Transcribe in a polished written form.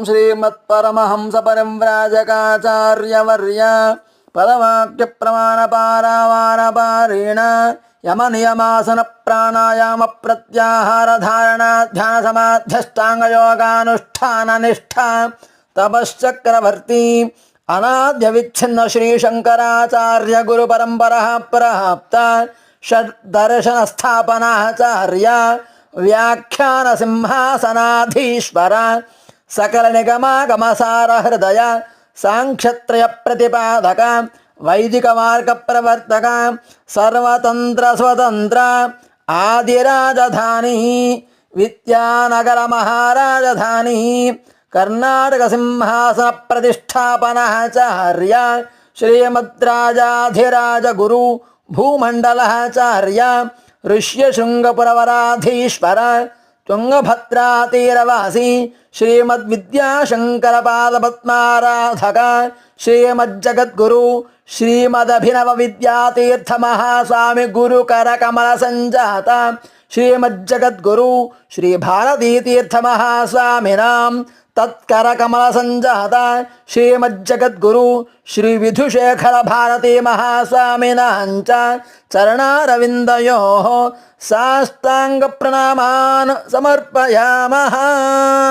श्रीमत्परमहंसपरिव्राजकाचार्यवर्य पदवाक्यप्रमाणपारावारपारेण यमनियमासनप्राणायामप्रत्याहारधारणाध्यानसमाध्यष्टाङ्गयोगानुष्ठाननिष्ठा तपश्चक्रवर्ती अनाद्यविच्छिन्न श्रीशङ्कराचार्य गुरुपरम्परः प्राप्त षड्दर्शनस्थापनाचार्य व्याख्यानसिंहासनाधीश्वर सकलनिगमागमसारहृदय साङ्ख्यत्रयप्रतिपादक वैदिकमार्गप्रवर्तक सर्वतन्त्रस्वतन्त्र आदिराजधानी विद्यानगरमहाराजधानी कर्नाटकसिंहासनप्रतिष्ठापनाचार्य श्रीमद्राजाधिराजगुरु भूमण्डलाचार्य ऋष्यशृङ्गपुरवराधीश्वर तुङ्गभद्रातीरवासी श्रीमद्विद्याशङ्करपादपद्माराधक श्रीमज्जगद्गुरु श्रीमदभिनवविद्यातीर्थमहास्वामि गुरुकरकमलसञ्जात श्रीमज्जगद्गुरु श्रीभारतीतीर्थमहास्वामिनां तत्करकमलसञ्जात श्रीमज्जगद्गुरु श्रीविधुशेखरभारती महास्वामिनां च चरणारविन्दयोः साष्टाङ्गप्रणामान् समर्पयामः।